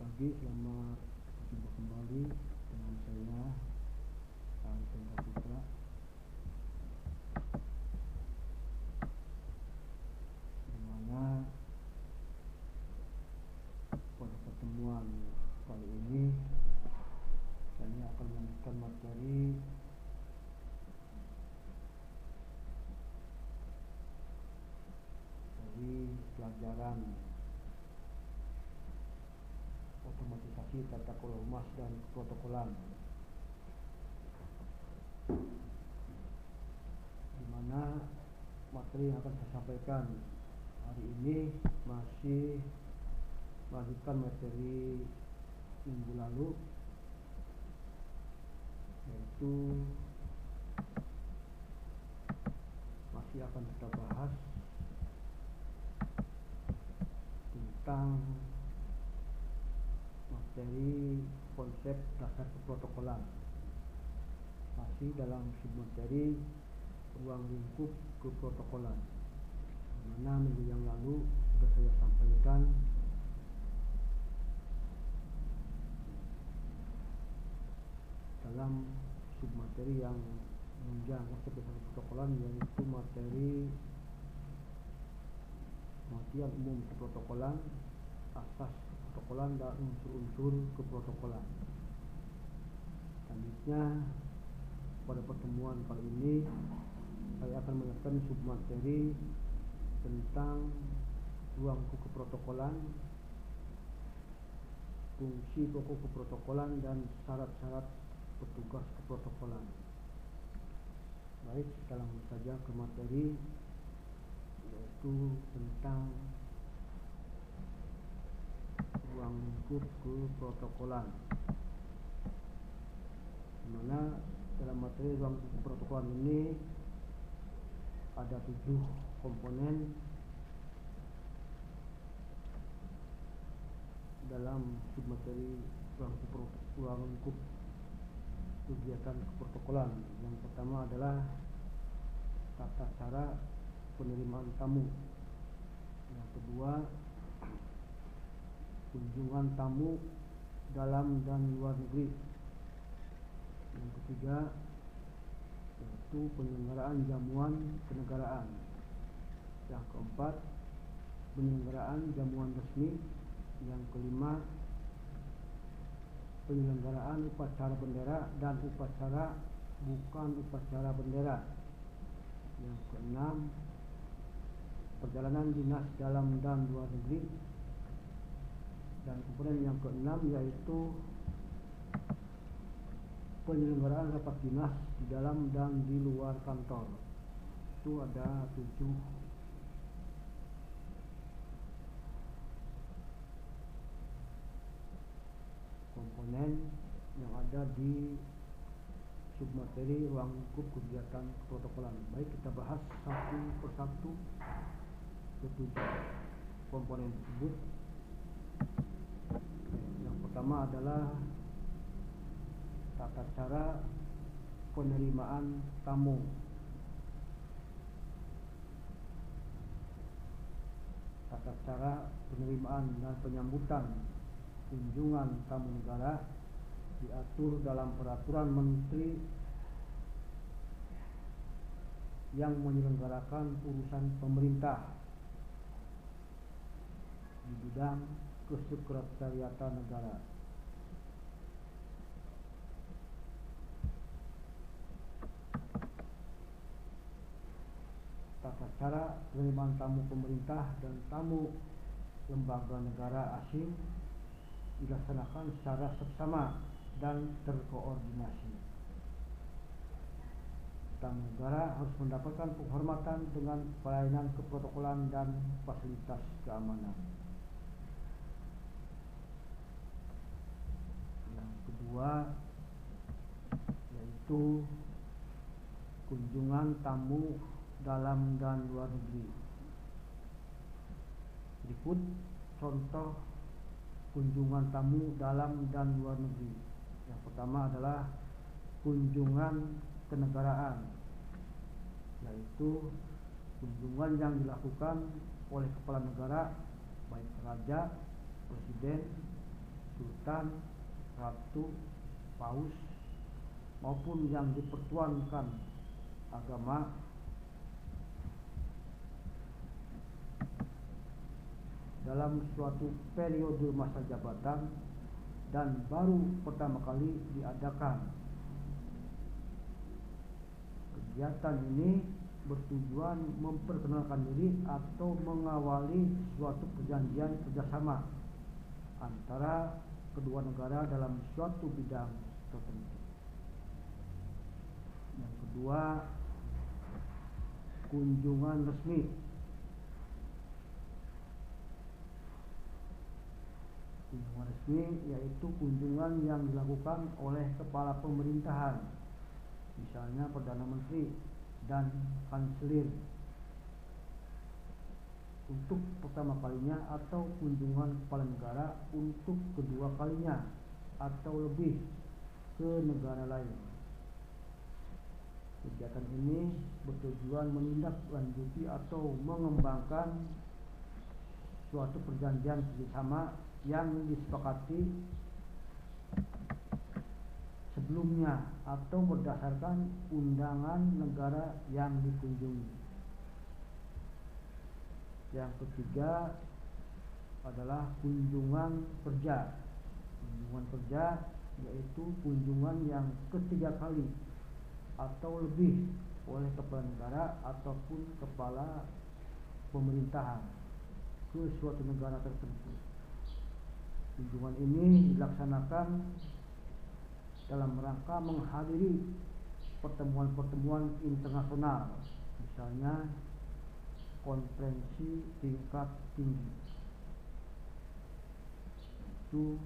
pagi, selamat berjumpa kembali dengan saya Alexander Putra. Dimana pada pertemuan kali ini saya akan melanjutkan materi dari pelajaran otomatisasi tata kelola humas dan protokolan, di mana materi yang akan saya sampaikan hari ini masih melanjutkan materi minggu lalu, yaitu masih akan kita bahas tentang materi konsep dasar keprotokolan, masih dalam submateri ruang lingkup keprotokolan, di mana minggu yang lalu sudah saya sampaikan dalam submateri yang menunjang konsep dasar keprotokolan, yaitu materi pengertian umum keprotokolan, asas keprotokolan, dan unsur-unsur keprotokolan. Selanjutnya, pada pertemuan kali ini saya akan melanjutkan submateri tentang ruang keprotokolan, fungsi pokok keprotokolan, dan syarat-syarat petugas keprotokolan. Baik, kita langsung saja ke materi, yaitu tentang ruang lingkup keprotokolan, di mana dalam materi ruang lingkup keprotokolan ini ada 7 komponen dalam submateri ruang lingkup kegiatan keprotokolan. Yang pertama adalah tata cara penerimaan tamu. Yang kedua, kunjungan tamu dalam dan luar negeri. Yang ketiga, yaitu penyelenggaraan jamuan kenegaraan. Yang keempat, penyelenggaraan jamuan resmi. Yang kelima, penyelenggaraan upacara bendera dan upacara bukan upacara bendera. Yang keenam, perjalanan dinas dalam dan luar negeri. Dan komponen yang keenam yaitu penyelenggaraan rapat dinas di dalam dan di luar kantor. Itu ada 7 komponen yang ada di submateri ruang lingkup kegiatan keprotokolan. Baik, kita bahas satu persatu ketujuh komponen tersebut. Yang pertama adalah tata cara penerimaan tamu. Tata cara penerimaan dan penyambutan kunjungan tamu negara diatur dalam peraturan menteri yang menyelenggarakan urusan pemerintah di bidang kesekretariatan negara. Tata cara penerimaan tamu pemerintah dan tamu lembaga negara asing dilaksanakan secara seksama dan terkoordinasi. Tamu negara harus mendapatkan penghormatan dengan pelayanan keprotokolan dan fasilitas keamanan. Yang kedua yaitu kunjungan tamu dalam dan luar negeri. Berikut contoh kunjungan tamu dalam dan luar negeri. Yang pertama adalah kunjungan kenegaraan, yaitu kunjungan yang dilakukan oleh kepala negara, baik raja, presiden, sultan, ratu, paus, maupun yang dipertuankan agama dalam suatu periode masa jabatan dan baru pertama kali diadakan. Kegiatan ini bertujuan memperkenalkan diri atau mengawali suatu perjanjian kerjasama antara kedua negara dalam suatu bidang tertentu. Yang kedua, kunjungan resmi. Kunjungan resmi yaitu kunjungan yang dilakukan oleh kepala pemerintahan, misalnya Perdana Menteri dan Kanselir, untuk pertama kalinya, atau kunjungan kepala negara untuk kedua kalinya atau lebih ke negara lain. Kegiatan ini bertujuan menindaklanjuti atau mengembangkan suatu perjanjian kerjasama yang disepakati sebelumnya atau berdasarkan undangan negara yang dikunjungi. Yang ketiga adalah kunjungan kerja. Kunjungan kerja yaitu kunjungan yang ketiga kali atau lebih oleh kepala negara ataupun kepala pemerintahan ke suatu negara tertentu. Kunjungan ini dilaksanakan dalam rangka menghadiri pertemuan-pertemuan internasional, misalnya konferensi tingkat tinggi. Itu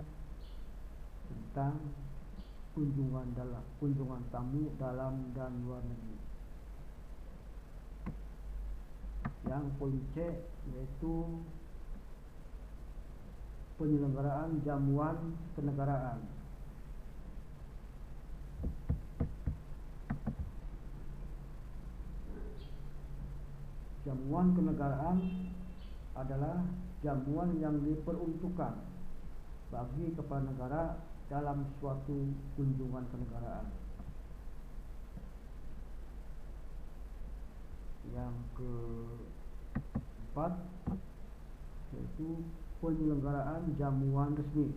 tentang kunjungan tamu dalam dan luar negeri. Yang poin C yaitu penyelenggaraan jamuan kenegaraan. Jamuan kenegaraan adalah jamuan yang diperuntukkan bagi kepala negara dalam suatu kunjungan kenegaraan. Yang keempat yaitu penyelenggaraan jamuan resmi.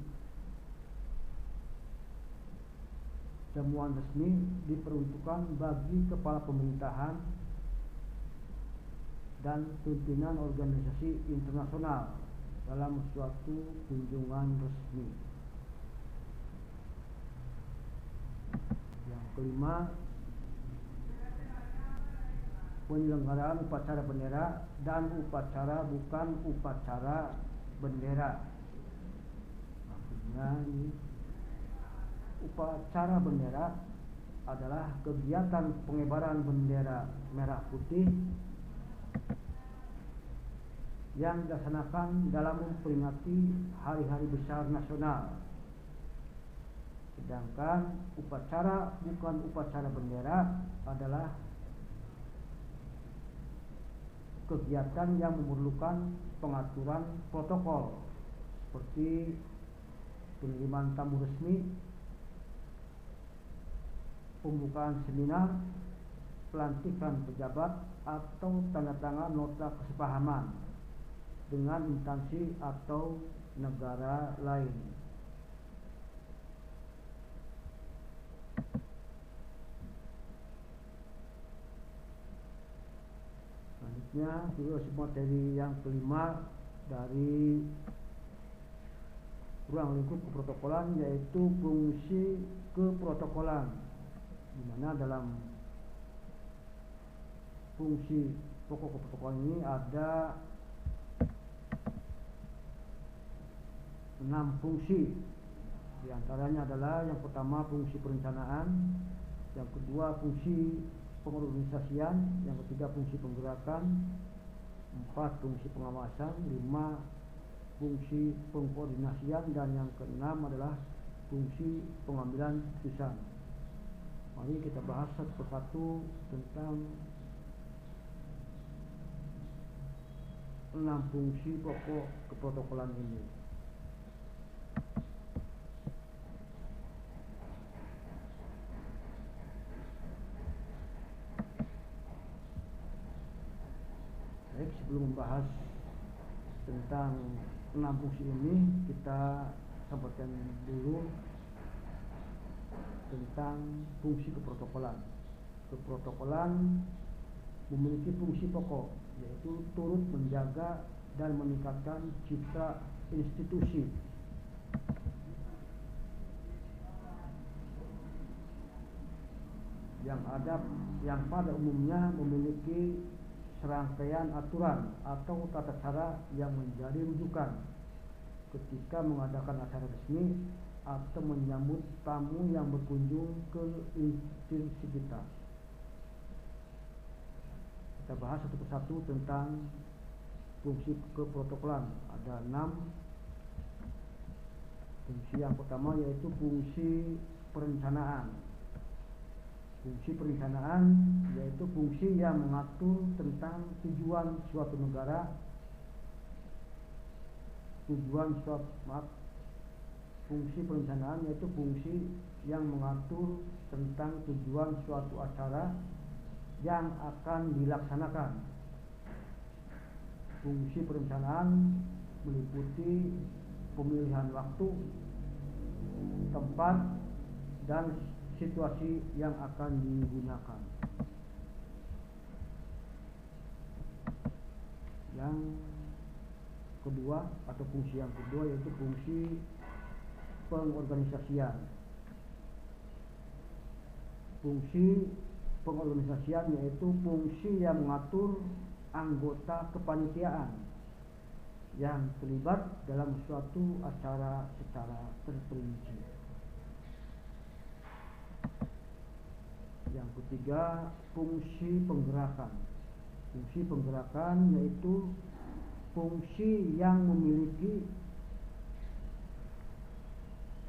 Jamuan resmi diperuntukkan bagi kepala pemerintahan dan pimpinan organisasi internasional dalam suatu kunjungan resmi. Yang kelima, penyelenggaraan upacara bendera dan upacara bukan upacara bendera. Maksudnya ini, upacara bendera adalah kegiatan pengibaran bendera merah putih yang dilaksanakan dalam memperingati hari-hari besar nasional. Sedangkan upacara bukan upacara bendera adalah kegiatan yang memerlukan pengaturan protokol seperti penerimaan tamu resmi, pembukaan seminar, pelantikan pejabat, atau tanda tangan nota kesepahaman dengan instansi atau negara lain. Selanjutnya, materi yang kelima dari ruang lingkup keprotokolan yaitu fungsi keprotokolan, di mana dalam fungsi pokok keprotokolan ini ada 6 fungsi. Di antaranya adalah yang pertama fungsi perencanaan, yang kedua fungsi pengorganisasian, yang ketiga fungsi penggerakan, 4 fungsi pengawasan, 5 fungsi pengkoordinasian, dan yang keenam adalah fungsi pengambilan keputusan. Mari kita bahas satu persatu tentang 6 fungsi pokok keprotokolan ini. sebelum membahas tentang 6 fungsi ini, kita sampaikan dulu tentang fungsi keprotokolan. Keprotokolan memiliki fungsi pokok, yaitu turut menjaga dan meningkatkan citra institusi yang pada umumnya memiliki serangkaian aturan atau tata cara yang menjadi rujukan ketika mengadakan acara resmi atau menyambut tamu yang berkunjung ke institusi kita. Kita bahas satu persatu tentang fungsi keprotokolan. Ada 6 fungsi. Yang pertama yaitu fungsi perencanaan. Fungsi perencanaan yaitu fungsi yang mengatur tentang tujuan suatu negara, fungsi perencanaan yaitu fungsi yang mengatur tentang tujuan suatu acara yang akan dilaksanakan. Fungsi perencanaan meliputi pemilihan waktu, tempat, dan situasi yang akan digunakan. Yang kedua atau fungsi yang kedua yaitu fungsi pengorganisasian. Fungsi pengorganisasian yaitu fungsi yang mengatur anggota kepanitiaan yang terlibat dalam suatu acara secara terperinci. Yang ketiga, fungsi penggerakan. Fungsi penggerakan yaitu fungsi yang memiliki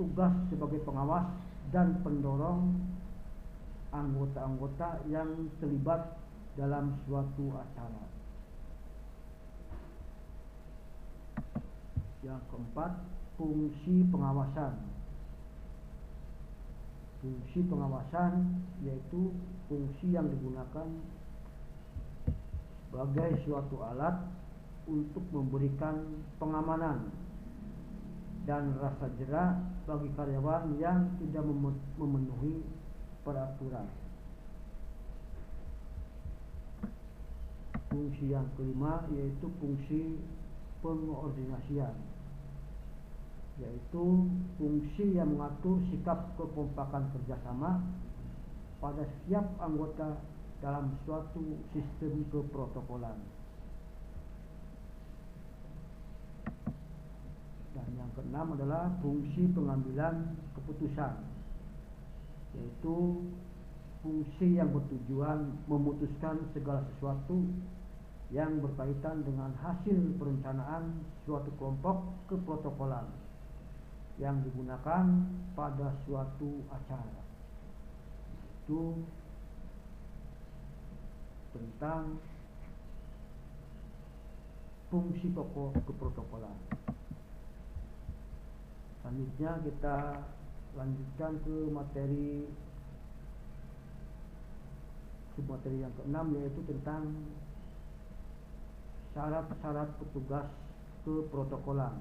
tugas sebagai pengawas dan pendorong anggota-anggota yang terlibat dalam suatu acara. Yang keempat, fungsi pengawasan. Fungsi pengawasan yaitu fungsi yang digunakan sebagai suatu alat untuk memberikan pengamanan dan rasa jera bagi karyawan yang tidak memenuhi peraturan. Fungsi yang kelima yaitu fungsi pengordinasian, yaitu fungsi yang mengatur sikap kekompakan kerjasama pada setiap anggota dalam suatu sistem keprotokolan. Dan yang keenam adalah fungsi pengambilan keputusan, yaitu fungsi yang bertujuan memutuskan segala sesuatu yang berkaitan dengan hasil perencanaan suatu kelompok keprotokolan yang digunakan pada suatu acara. Itu tentang fungsi pokok keprotokolan. Selanjutnya kita lanjutkan ke materi yang keenam, yaitu tentang syarat-syarat petugas keprotokolan.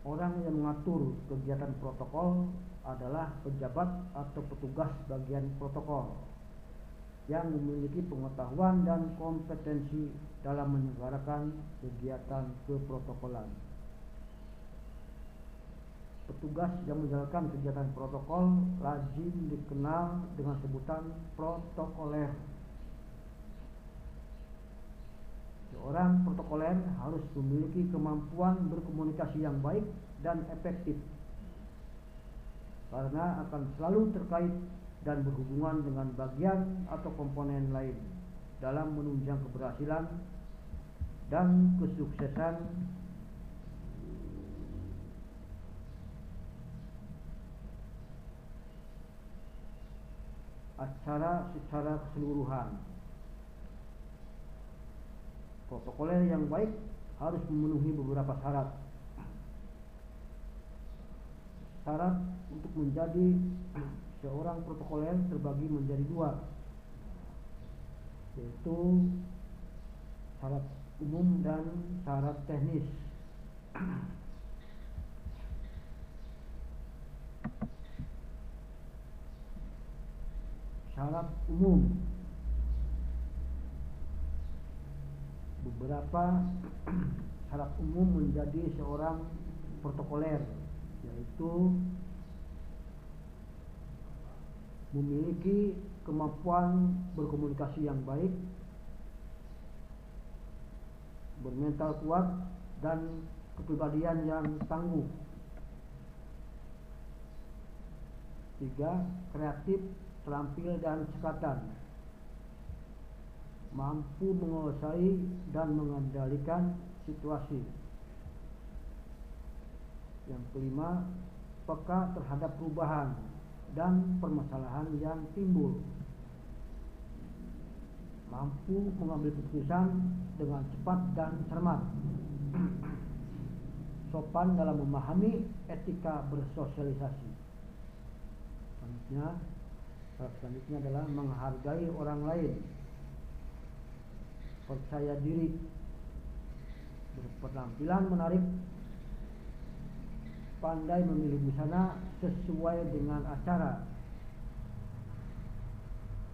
Orang yang mengatur kegiatan protokol adalah pejabat atau petugas bagian protokol yang memiliki pengetahuan dan kompetensi dalam menyelenggarakan kegiatan keprotokolan. Petugas yang menjalankan kegiatan protokol lazim dikenal dengan sebutan protokoler. Seorang protokoler harus memiliki kemampuan berkomunikasi yang baik dan efektif, karena akan selalu terkait dan berhubungan dengan bagian atau komponen lain dalam menunjang keberhasilan dan kesuksesan acara secara keseluruhan. Protokoler yang baik harus memenuhi beberapa syarat. Syarat untuk menjadi seorang protokoler terbagi menjadi dua, yaitu syarat umum dan syarat teknis. Syarat umum, beberapa syarat umum menjadi seorang protokoler, yaitu memiliki kemampuan berkomunikasi yang baik, bermental kuat, dan kepribadian yang tangguh. 3. Kreatif, terampil, dan cekatan, mampu menguasai dan mengendalikan situasi. Yang kelima, peka terhadap perubahan dan permasalahan yang timbul, mampu mengambil keputusan dengan cepat dan cermat, sopan dalam memahami etika bersosialisasi. Selanjutnya adalah menghargai orang lain, percaya diri, berpenampilan menarik, pandai memilih busana sesuai dengan acara,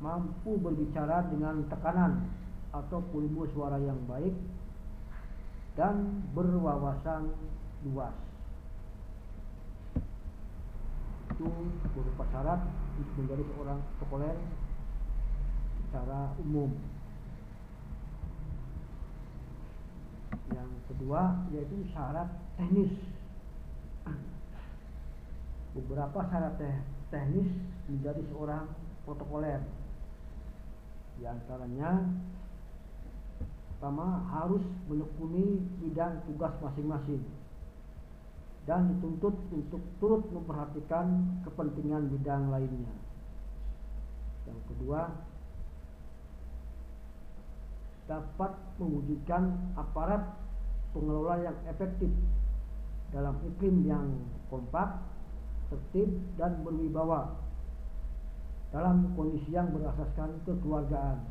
mampu berbicara dengan tekanan atau volume suara yang baik, dan berwawasan luas. Itu berupa syarat untuk menjadi seorang protokoler secara umum. Yang kedua yaitu syarat teknis. Beberapa syarat teknis menjadi seorang protokoler. Di antaranya, pertama, harus menekuni bidang tugas masing-masing dan dituntut untuk turut memperhatikan kepentingan bidang lainnya. Yang kedua, dapat mewujudkan aparat pengelola yang efektif dalam iklim yang kompak, tertib, dan berwibawa dalam kondisi yang berasaskan kekeluargaan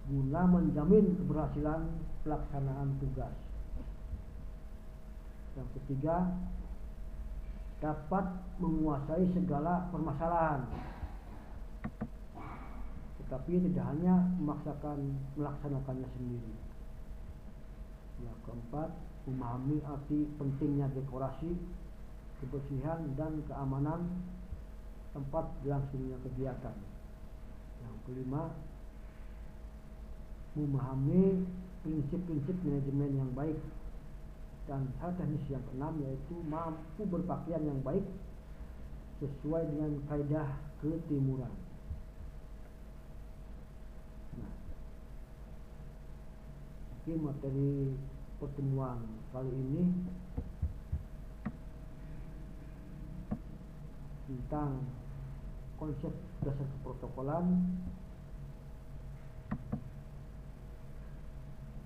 guna menjamin keberhasilan pelaksanaan tugas. Yang ketiga, dapat menguasai segala permasalahan, tetapi tidak hanya melaksanakannya sendiri. Yang keempat, memahami arti pentingnya dekorasi, kebersihan, dan keamanan tempat berlangsungnya kegiatan. Yang kelima, memahami prinsip-prinsip manajemen yang baik. Dan hal teknis yang keenam yaitu mampu berpakaian yang baik sesuai dengan kaidah ketimuran. Nah, mungkin materi pertemuan kali ini tentang konsep dasar keprotokolan.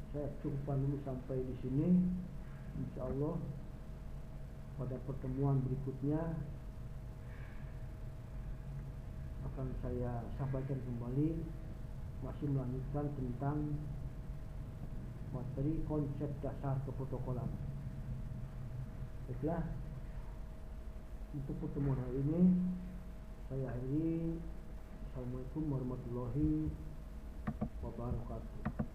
Saya cukupkan dulu sampai di sini. Insya Allah pada pertemuan berikutnya akan saya sampaikan kembali, masih melanjutkan tentang materi konsep dasar keprotokolan. Baiklah, untuk pertemuan hari ini saya akhiri. Assalamualaikum warahmatullahi wabarakatuh.